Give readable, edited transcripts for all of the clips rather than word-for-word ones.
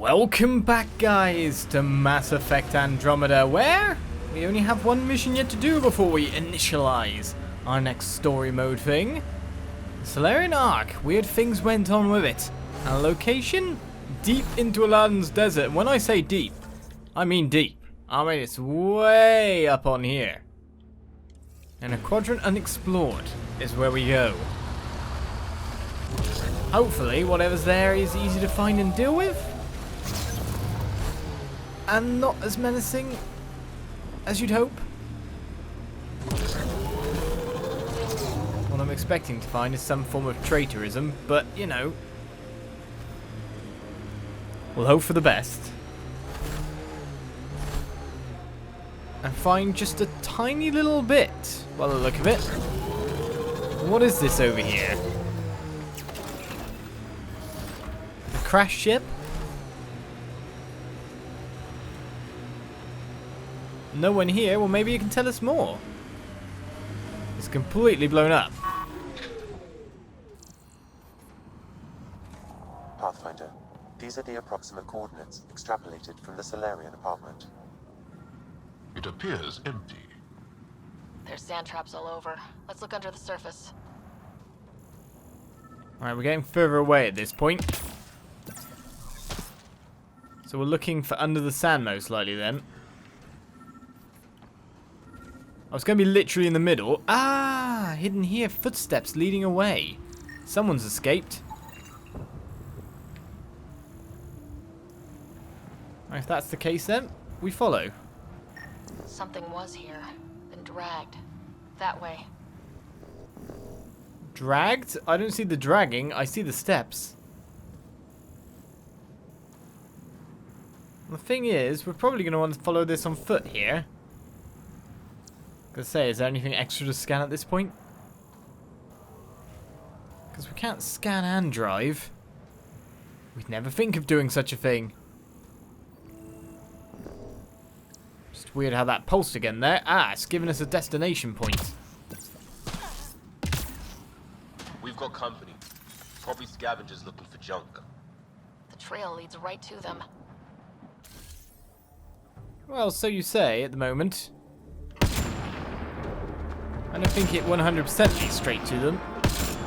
Welcome back, guys, to Mass Effect Andromeda, where we only have one mission yet to do before we initialize our next story mode thing. The Solarian Ark, weird things went on with it. And location? Deep into Aladdin's desert. When I say deep, I mean deep. I mean it's way up on here. And a quadrant unexplored is where we go. Hopefully, whatever's there is easy to find and deal with. And not as menacing as you'd hope. What I'm expecting to find is some form of traitorism, but you know, we'll hope for the best. And find just a tiny little bit, by the look of it. What is this over here? A crash ship? No one here? Well, maybe you can tell us more. It's completely blown up. Pathfinder, these are the approximate coordinates extrapolated from the Solarian apartment. It appears empty. There's sand traps all over. Let's look under the surface. Alright, we're getting further away at this point. So we're looking for under the sand most likely then. I was going to be literally in the middle. Ah, hidden here. Footsteps leading away. Someone's escaped. Right, if that's the case then, we follow. Something was here, then dragged. That way. Dragged? I don't see the dragging. I see the steps. The thing is, we're probably going to want to follow this on foot here. Gonna say, is there anything extra to scan at this point? Because we can't scan and drive. We'd never think of doing such a thing. Just weird how that pulsed again there. Ah, it's giving us a destination point. We've got company. Probably scavengers looking for junk. The trail leads right to them. Well, so you say at the moment. I don't think it 100% leads straight to them.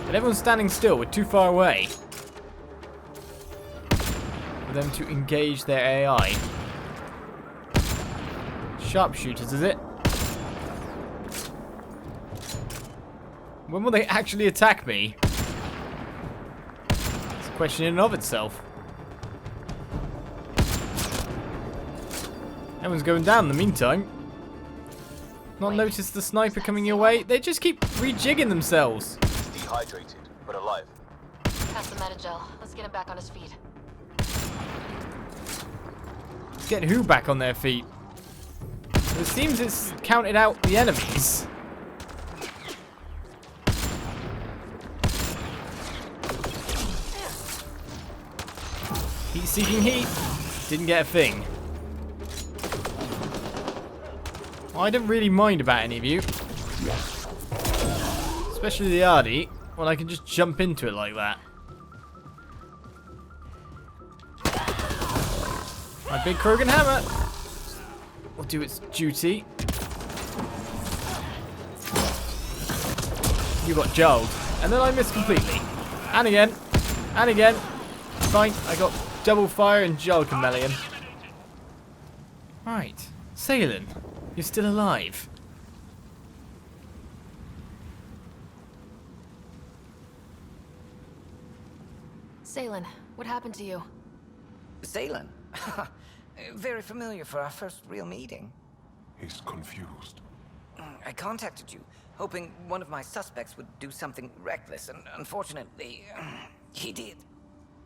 But everyone's standing still. We're too far away for them to engage their AI. Sharpshooters, is it? When will they actually attack me? It's a question in and of itself. Everyone's going down in the meantime. Not noticed the sniper coming your way? They just keep rejigging themselves. Dehydrated, but alive. Pass the metagel. Let's get him back on his feet. Get who back on their feet? It seems it's counted out the enemies. Heat seeking heat. Didn't get a thing. I don't really mind about any of you. Especially the Ardy, when I can just jump into it like that. My big Krogan hammer will do its duty. You got jarred. And then I missed completely. And again. And again. Fine, I got double fire and jarred chameleon. Right. Saelen. You're still alive. Saelen, what happened to you? Saelen? Very familiar for our first real meeting. He's confused. I contacted you, hoping one of my suspects would do something reckless, and unfortunately, he did.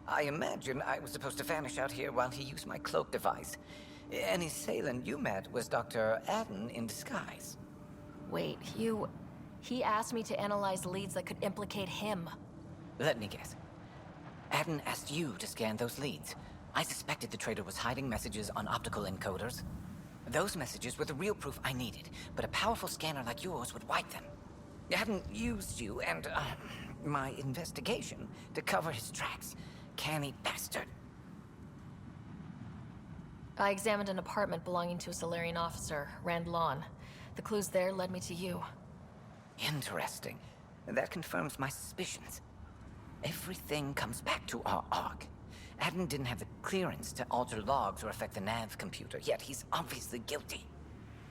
I imagine I was supposed to vanish out here while he used my cloak device. Any Saelen you met was Dr. Aden in disguise. Wait, he asked me to analyze leads that could implicate him. Let me guess. Aden asked you to scan those leads. I suspected the traitor was hiding messages on optical encoders. Those messages were the real proof I needed, but a powerful scanner like yours would wipe them. Aden used you and my investigation to cover his tracks. Canny bastard. I examined an apartment belonging to a Salarian officer, Rand Lawn. The clues there led me to you. Interesting. That confirms my suspicions. Everything comes back to our arc. Aden didn't have the clearance to alter logs or affect the nav computer, yet he's obviously guilty.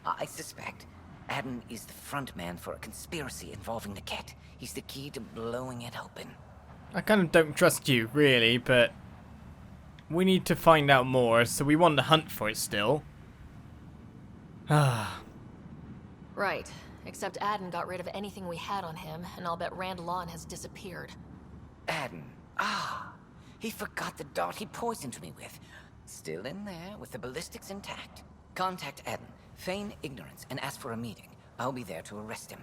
I suspect Aden is the front man for a conspiracy involving the Ket. He's the key to blowing it open. I kind of don't trust you, really, but we need to find out more, so we want to hunt for it still. Ah. Right. Except Aden got rid of anything we had on him, and I'll bet Rand Lawn has disappeared. Aden. He forgot the dart he poisoned me with. Still in there, with the ballistics intact. Contact Aden, feign ignorance, and ask for a meeting. I'll be there to arrest him.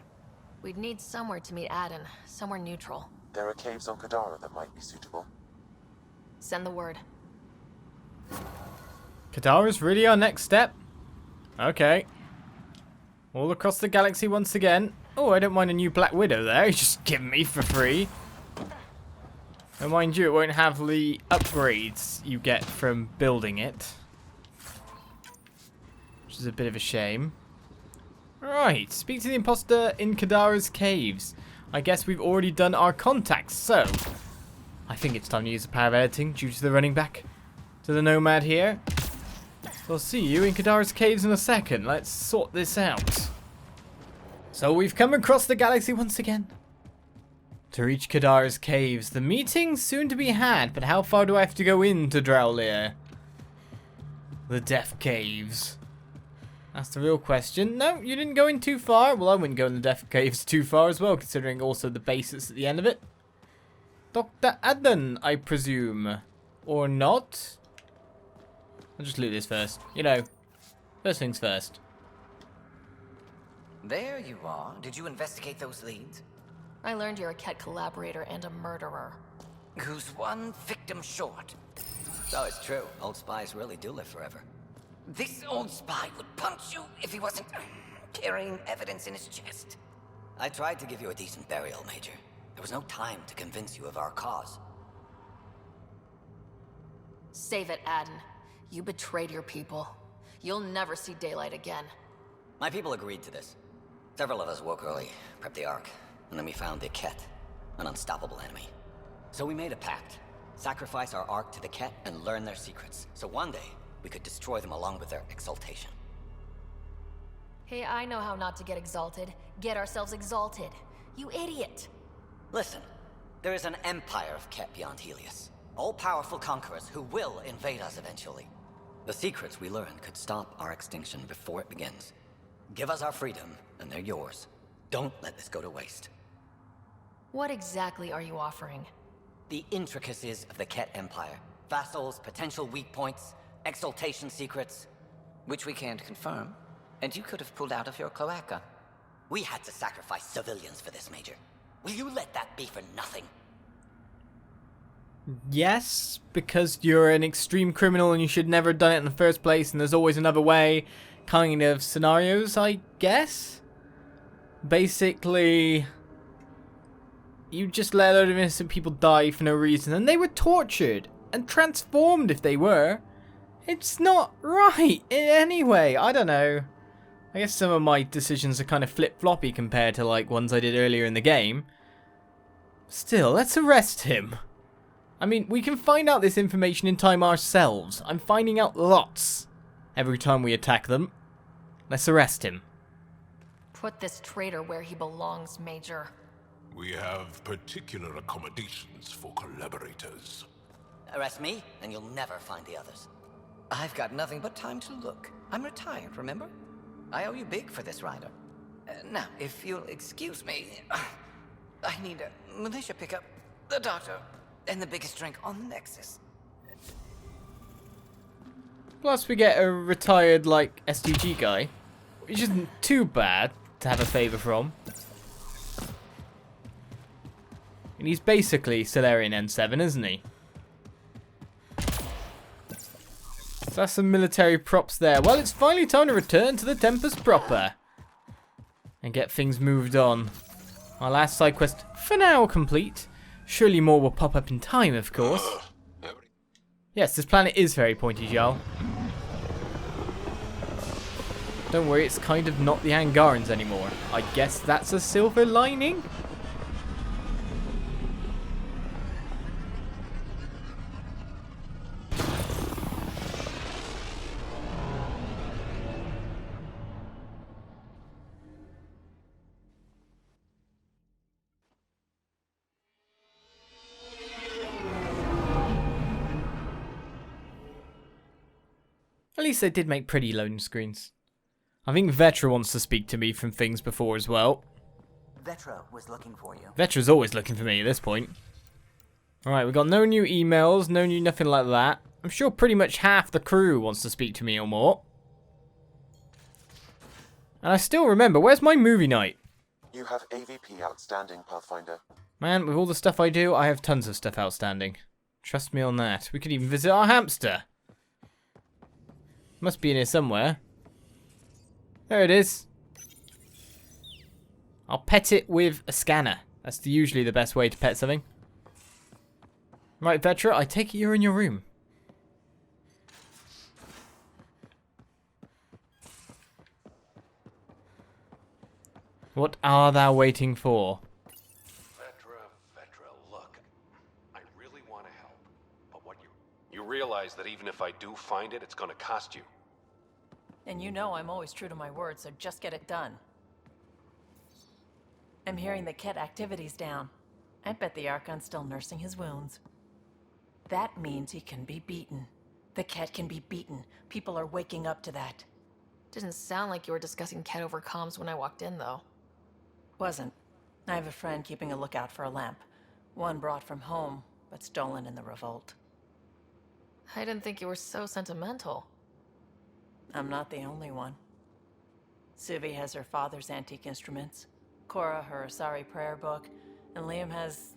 We'd need somewhere to meet Aden, somewhere neutral. There are caves on Kadara that might be suitable. Send the word. Kadara's really our next step? Okay. All across the galaxy once again. Oh, I don't mind a new Black Widow there. You just give me for free. And mind you, it won't have the upgrades you get from building it. Which is a bit of a shame. Right, speak to the imposter in Kadara's caves. I guess we've already done our contacts, so I think it's time to use the power of editing due to the running back to the Nomad here. So I'll see you in Kadara's caves in a second. Let's sort this out. So we've come across the galaxy once again. To reach Kadara's caves, the meeting's soon to be had, but how far do I have to go into Drowlier? The Death Caves. That's the real question. No, you didn't go in too far. Well, I wouldn't go in the Death Caves too far as well, considering also the base that's at the end of it. Dr Aden, I presume. Or not? I'll just loot this first. You know, first things first. There you are. Did you investigate those leads? I learned you're a Ket collaborator and a murderer. Who's one victim short? So it's true. Old spies really do live forever. This old spy would punch you if he wasn't carrying evidence in his chest. I tried to give you a decent burial, Major. There was no time to convince you of our cause. Save it, Aden. You betrayed your people. You'll never see daylight again. My people agreed to this. Several of us woke early, prepped the Ark, and then we found the Ket, an unstoppable enemy. So we made a pact. Sacrifice our Ark to the Ket and learn their secrets, so one day we could destroy them along with their exaltation. Hey, I know how not to get exalted. Get ourselves exalted. You idiot! Listen, there is an empire of Ket beyond Helios. All-powerful conquerors who will invade us eventually. The secrets we learn could stop our extinction before it begins. Give us our freedom, and they're yours. Don't let this go to waste. What exactly are you offering? The intricacies of the Ket Empire. Vassals, potential weak points, exaltation secrets. Which we can't confirm. And you could have pulled out of your cloaca. We had to sacrifice civilians for this, Major. Will you let that be for nothing? Yes, because you're an extreme criminal and you should never have done it in the first place and there's always another way kind of scenarios, I guess. Basically, you just let a load of innocent people die for no reason, and they were tortured and transformed if they were. It's not right in any way. I don't know. I guess some of my decisions are kind of flip-floppy compared to like ones I did earlier in the game. Still, let's arrest him. I mean, we can find out this information in time ourselves. I'm finding out lots every time we attack them. Let's arrest him. Put this traitor where he belongs, Major. We have particular accommodations for collaborators. Arrest me, and you'll never find the others. I've got nothing but time to look. I'm retired, remember? I owe you big for this, Ryder. Now, if you'll excuse me, I need a militia pickup, the doctor, and the biggest drink on the Nexus. Plus we get a retired, like, SDG guy, which isn't too bad to have a favour from. And he's basically Salarian N7, isn't he? So that's some military props there. Well, it's finally time to return to the Tempest proper. And get things moved on. Our last side quest, for now, complete. Surely more will pop up in time, of course. Yes, this planet is very pointy, Jarl. Don't worry, it's kind of not the Angarans anymore. I guess that's a silver lining? At least they did make pretty loading screens. I think Vetra wants to speak to me from things before as well. Vetra was looking for you. Vetra's always looking for me at this point. Alright, we've got no new emails, no new nothing like that. I'm sure pretty much half the crew wants to speak to me or more. And I still remember, where's my movie night? You have AVP outstanding, Pathfinder. Man, with all the stuff I do, I have tons of stuff outstanding. Trust me on that. We could even visit our hamster. Must be in here somewhere. There it is. I'll pet it with a scanner. That's usually the best way to pet something. Right, Vetra, I take it you're in your room. What are thou waiting for? Vetra, look. I really want to help. But what you realize that even if I do find it, it's going to cost you. And you know I'm always true to my word, so just get it done. I'm hearing the Ket activity's down. I bet the Archon's still nursing his wounds. That means he can be beaten. The Ket can be beaten. People are waking up to that. Didn't sound like you were discussing Ket over comms when I walked in, though. Wasn't. I have a friend keeping a lookout for a lamp. One brought from home, but stolen in the revolt. I didn't think you were so sentimental. I'm not the only one. Suvi has her father's antique instruments, Cora her Asari prayer book, and Liam has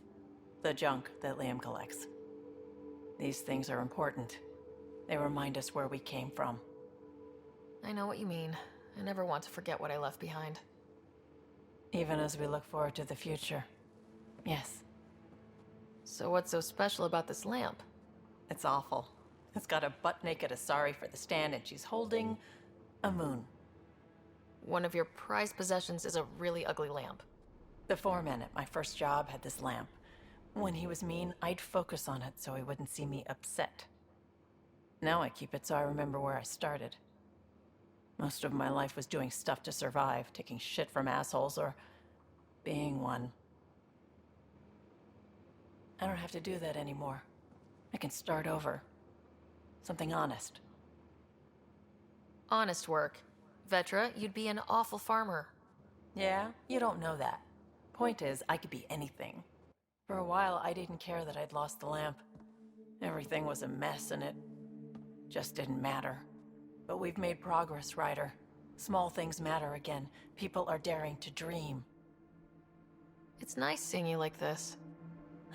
the junk that Liam collects. These things are important. They remind us where we came from. I know what you mean. I never want to forget what I left behind. Even as we look forward to the future. Yes. So what's so special about this lamp? It's awful. It's got a butt-naked Asari for the stand, and she's holding a moon. One of your prized possessions is a really ugly lamp. The foreman at my first job had this lamp. When he was mean, I'd focus on it so he wouldn't see me upset. Now I keep it so I remember where I started. Most of my life was doing stuff to survive, taking shit from assholes, or being one. I don't have to do that anymore. I can start over. Something honest. Honest work. Vetra, you'd be an awful farmer. Yeah? You don't know that. Point is, I could be anything. For a while, I didn't care that I'd lost the lamp. Everything was a mess, and it just didn't matter. But we've made progress, Ryder. Small things matter again. People are daring to dream. It's nice seeing you like this.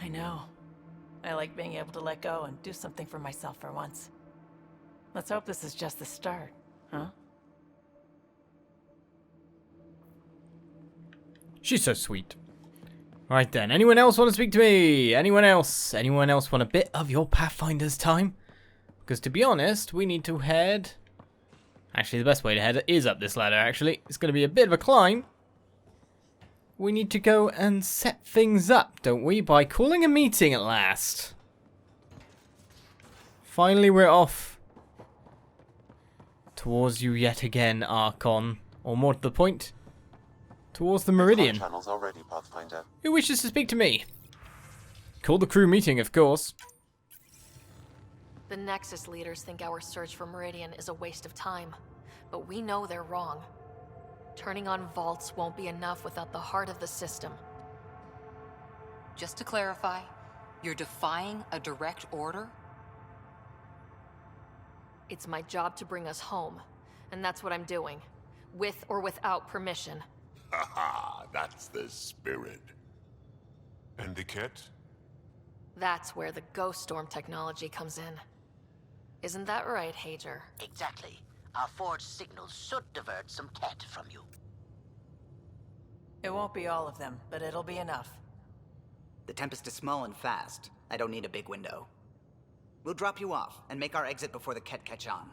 I know. I like being able to let go and do something for myself for once. Let's hope this is just the start, huh? She's so sweet. Right then, anyone else want to speak to me? Anyone else? Anyone else want a bit of your Pathfinder's time? Because to be honest, we need to head... Actually, the best way to head is up this ladder, actually. It's going to be a bit of a climb. We need to go and set things up, don't we? By calling a meeting at last. Finally, we're off. Towards you yet again, Archon. Or more to the point, towards the Meridian. Channels are ready, Pathfinder. Who wishes to speak to me? Call the crew meeting, of course. The Nexus leaders think our search for Meridian is a waste of time, but we know they're wrong. Turning on vaults won't be enough without the heart of the system. Just to clarify, you're defying a direct order? It's my job to bring us home, and that's what I'm doing, with or without permission. Haha, that's the spirit. And the Ket? That's where the Ghost Storm technology comes in. Isn't that right, Hager? Exactly. Our forged signals should divert some Ket from you. It won't be all of them, but it'll be enough. The Tempest is small and fast. I don't need a big window. We'll drop you off and make our exit before the Ket catch on.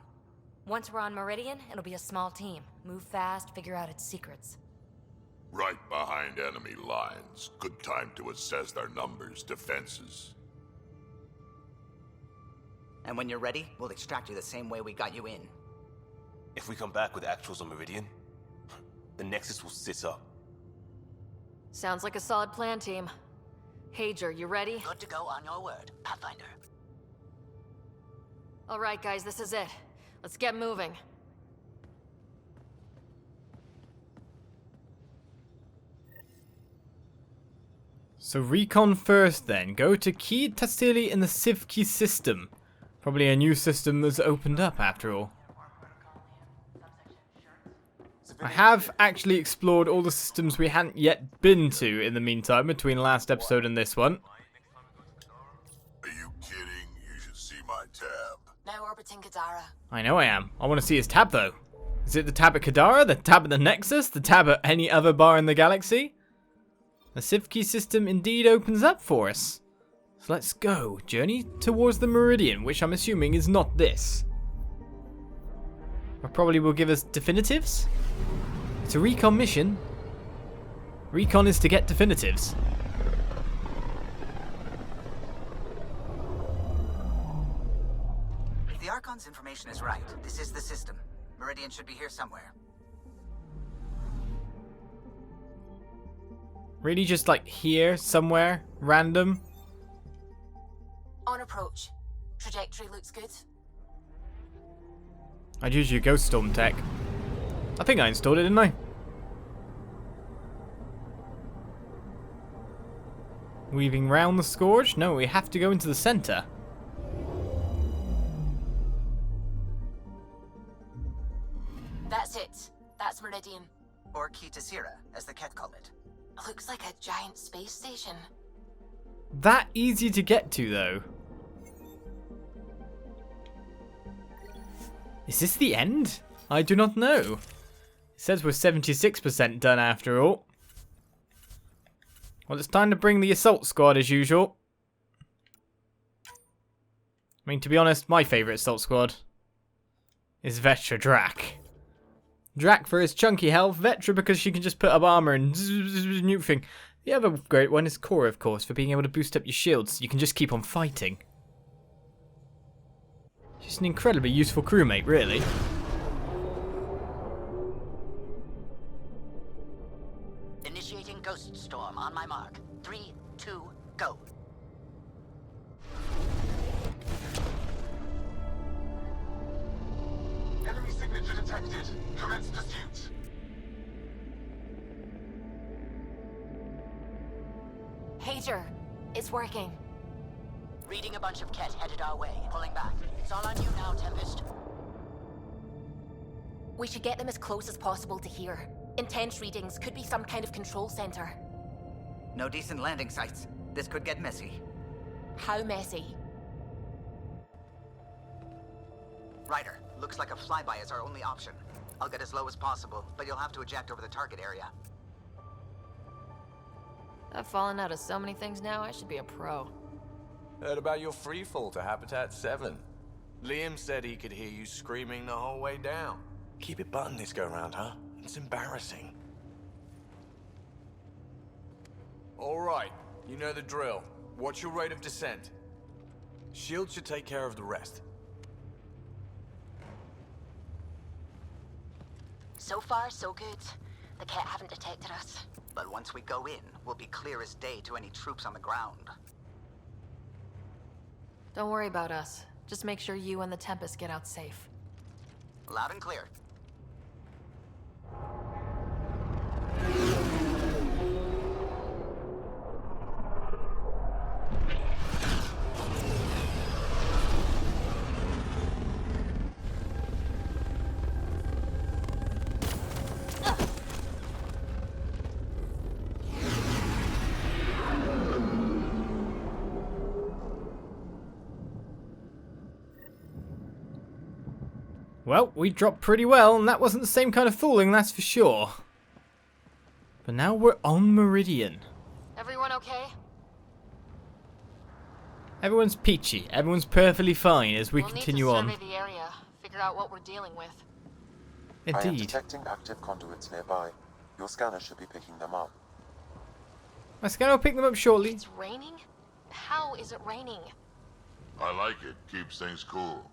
Once we're on Meridian, it'll be a small team. Move fast, figure out its secrets. Right behind enemy lines. Good time to assess their numbers, defenses. And when you're ready, we'll extract you the same way we got you in. If we come back with actuals on Meridian, the Nexus will sit up. Sounds like a solid plan, team. Hager, you ready? Good to go on your word, Pathfinder. Alright guys, this is it. Let's get moving. So recon first then. Go to Key Tassili in the Sivki system. Probably a new system that's opened up after all. I have actually explored all the systems we hadn't yet been to in the meantime, between last episode and this one. Are you kidding? You should see my tab. Now orbiting Kadara. I know I am. I want to see his tab though. Is it the tab at Kadara? The tab at the Nexus? The tab at any other bar in the galaxy? The Sivki system indeed opens up for us. So let's go. Journey towards the Meridian, which I'm assuming is not this. Or probably will give us definitives? It's a recon mission. Recon is to get definitives. If the Archon's information is right, this is the system. Meridian should be here somewhere. Really just like here, somewhere, random? On approach. Trajectory looks good. I'd use your Ghost Storm tech. I think I installed it, didn't I? Weaving round the Scourge? No, we have to go into the center. That's it. That's Meridian. Or Kitasira, as the Ket call it. Looks like a giant space station. That easy to get to, though. Is this the end? I do not know. It says we're 76% done after all. Well, it's time to bring the assault squad as usual. I mean, to be honest, my favourite assault squad is Vetra Drac. Drac for his chunky health, Vetra because she can just put up armor and nuke thing. The other great one is Core, of course, for being able to boost up your shields so you can just keep on fighting. She's an incredibly useful crewmate, really. Initiating Ghost Storm on my mark. 3, 2, go. Enemy signature detected. Commence pursuit. Hager, it's working. Reading a bunch of Ket headed our way. Pulling back. It's all on you now, Tempest. We should get them as close as possible to here. Intense readings could be some kind of control center. No decent landing sites. This could get messy. How messy? Ryder, looks like a flyby is our only option. I'll get as low as possible, but you'll have to eject over the target area. I've fallen out of so many things now, I should be a pro. Heard about your freefall to Habitat 7. Liam said he could hear you screaming the whole way down. Keep it buttoned this go-round, huh? It's embarrassing. Alright, you know the drill. What's your rate of descent? Shield should take care of the rest. So far, so good. The Ket haven't detected us. But once we go in, we'll be clear as day to any troops on the ground. Don't worry about us. Just make sure you and the Tempest get out safe. Loud and clear. Well, we dropped pretty well, and that wasn't the same kind of fooling, that's for sure. But now we're on Meridian. Everyone okay? Everyone's peachy. Everyone's perfectly fine as we We'll continue need to on. survey the area. figure out what we're dealing with. I am Indeed. detecting active conduits nearby. Your scanner should be picking them up. My scanner will pick them up shortly. It's raining? How is it raining? I like it. Keeps things cool.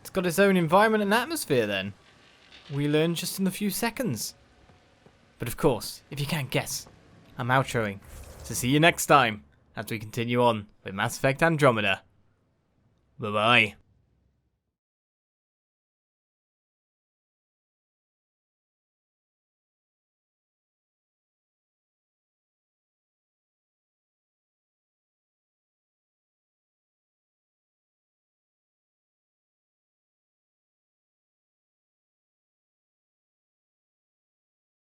It's got its own environment and atmosphere then. We learn just in a few seconds. But of course, if you can't guess, I'm outroing. So see you next time, as we continue on with Mass Effect Andromeda. Bye-bye.